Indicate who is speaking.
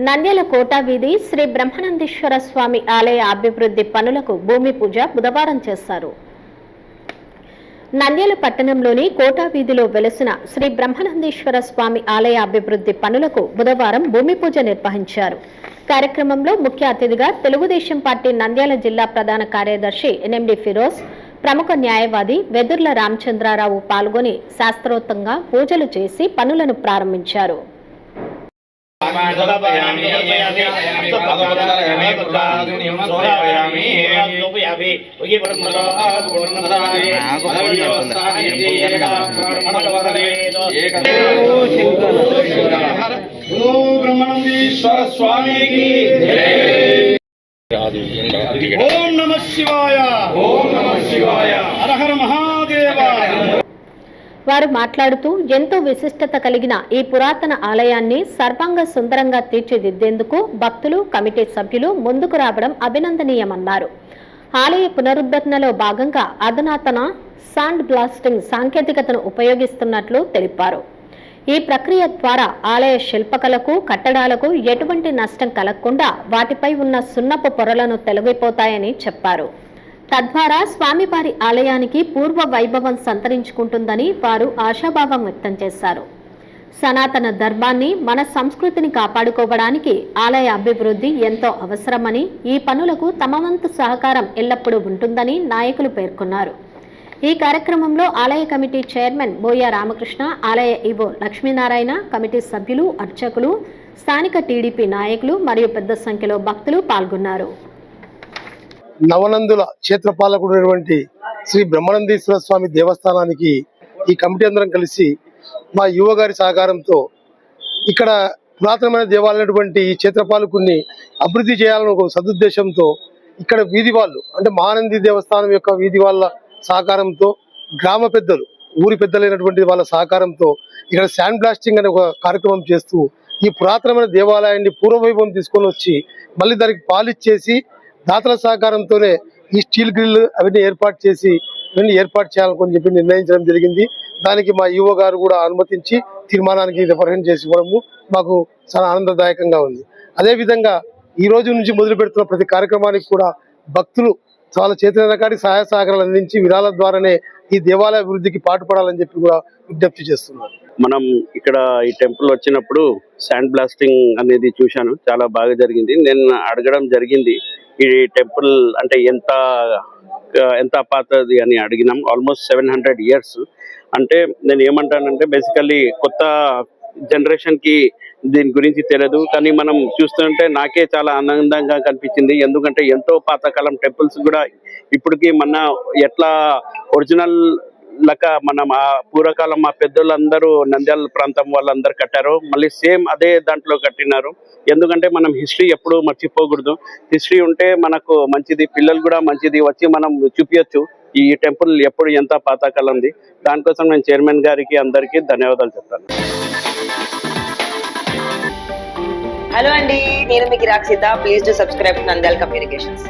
Speaker 1: నంద్యాల కోట వీధి శ్రీ బ్రహ్మానందేశ్వర స్వామి ఆలయ అభివృద్ధి పనులకు భూమి పూజ బుధవారం చేశారు. నంద్యాల పట్టణంలోని కోట వీధిలో వెలసిన శ్రీ బ్రహ్మానందేశ్వర స్వామి ఆలయ అభివృద్ధి పనులకు బుధవారం భూమి పూజ నిర్వహించారు. కార్యక్రమంలో ముఖ్య అతిథిగా తెలుగుదేశం పార్టీ నంద్యాల జిల్లా ప్రధాన కార్యదర్శి ఎన్ఎండి ఫిరోజ్, ప్రముఖ న్యాయవాది వెదుర్ల రామచంద్రారావు పాల్గొని శాస్త్రోక్తంగా పూజలు చేసి పనులను ప్రారంభించారు.
Speaker 2: బ్రహ్మానందేశ్వర స్వామికి ఓం నమః శివాయ, ఓం నమః శివాయ, హర హర మహాదేవ.
Speaker 1: వారు మాట్లాడుతూ ఎంతో విశిష్టత కలిగిన ఈ పురాతన ఆలయాన్ని సర్వాంగ సుందరంగా తీర్చిదిద్దేందుకు భక్తులు, కమిటీ సభ్యులు ముందుకు రావడం అభినందనీయమన్నారు. ఆలయ పునరుద్ధరణలో భాగంగా అధునాతన శాండ్ బ్లాస్టింగ్ సాంకేతికతను ఉపయోగిస్తున్నట్లు తెలిపారు. ఈ ప్రక్రియ ద్వారా ఆలయ శిల్పకళకు, కట్టడాలకు ఎటువంటి నష్టం కలగకుండా వాటిపై ఉన్న సున్నపు పొరలను తొలగిపోతాయని చెప్పారు. తద్వారా స్వామివారి ఆలయానికి పూర్వ వైభవం సంతరించుకుంటుందని వారు ఆశాభావం వ్యక్తం చేశారు. సనాతన ధర్మాన్ని, మన సంస్కృతిని కాపాడుకోవడానికి ఆలయ అభివృద్ధి ఎంతో అవసరమని, ఈ పనులకు తమ వంతు సహకారం ఎల్లప్పుడూ ఉంటుందని నాయకులు పేర్కొన్నారు. ఈ కార్యక్రమంలో ఆలయ కమిటీ చైర్మన్ బోయ రామకృష్ణ, ఆలయ ఈవో లక్ష్మీనారాయణ, కమిటీ సభ్యులు, అర్చకులు, స్థానిక టీడీపీ నాయకులు మరియు పెద్ద సంఖ్యలో భక్తులు పాల్గొన్నారు.
Speaker 3: నవనందుల క్షేత్రపాలకుడైనటువంటి శ్రీ బ్రహ్మానందేశ్వర స్వామి దేవస్థానానికి ఈ కమిటీ అందరం కలిసి మా యువ గారి సహకారంతో ఇక్కడ పురాతనమైన దేవాలైనటువంటి ఈ క్షేత్రపాలకుడిని అభివృద్ధి చేయాలని ఒక సదుద్దేశంతో ఇక్కడ వీధి వాళ్ళు అంటే మహానంది దేవస్థానం యొక్క వీధి వాళ్ళ సహకారంతో, గ్రామ పెద్దలు, ఊరి పెద్దలైనటువంటి వాళ్ళ సహకారంతో ఇక్కడ శాండ్ బ్లాస్టింగ్ అనే ఒక కార్యక్రమం చేస్తూ ఈ పురాతనమైన దేవాలయాన్ని పూర్వవైభవం తీసుకొని వచ్చి మళ్ళీ దానికి పాలిష్ చేసి దాతల సహకారంతోనే ఈ స్టీల్ గ్రిల్ అవన్నీ ఏర్పాటు చేయాలని చెప్పి నిర్ణయించడం జరిగింది. దానికి మా ఈవో గారు కూడా అనుమతించి తీర్మానానికి రిఫరెన్స్ చేసి ఇవ్వడము మాకు చాలా ఆనందదాయకంగా ఉంది. అదేవిధంగా ఈ రోజు నుంచి మొదలు పెడుతున్న ప్రతి కార్యక్రమానికి కూడా భక్తులు చాలా చేతుల కాడికి సహాయ సహకారాలు అందించి విరాళాల ద్వారానే ఈ దేవాలయ అభివృద్ధికి పాటుపడాలని చెప్పి కూడా విజ్ఞప్తి చేస్తున్నారు.
Speaker 4: మనం ఇక్కడ ఈ టెంపుల్ వచ్చినప్పుడు శాండ్ బ్లాస్టింగ్ అనేది చూశాను, చాలా బాగా జరిగింది. నేను అడగడం జరిగింది ఈ టెంపుల్ అంటే ఎంత పాతది అని అడిగినాం. Almost 700 years. అంటే నేను ఏమంటానంటే బేసికల్లీ కొత్త జనరేషన్ కి దీని గురించి తెలియదు, కానీ మనం చూస్తుంటే నాకే చాలా ఆనందంగా కనిపించింది. ఎందుకంటే ఎంతో పాతకాలం టెంపుల్స్ కూడా ఇప్పటికీ మన ఎట్లా ఒరిజినల్ లక మనం ఆ పూర్వకాలం మా పెద్దోళ్ళందరూ నంద్యాల ప్రాంతం వాళ్ళందరూ కట్టారు, మళ్ళీ సేమ్ అదే దాంట్లో కట్టినారు. ఎందుకంటే మనం హిస్టరీ ఎప్పుడు మర్చిపోకూడదు. హిస్టరీ ఉంటే మనకు మంచిది, పిల్లలు కూడా మంచిది, వచ్చి మనం చూపించచ్చు ఈ టెంపుల్ ఎప్పుడు ఎంత పాతకాలంది. దానికోసం నేను చైర్మన్ గారికి అందరికీ ధన్యవాదాలు చెప్తాను.
Speaker 5: హలో అండి, నేను మీకు Rakshitha. Please do subscribe to Nandyal communications.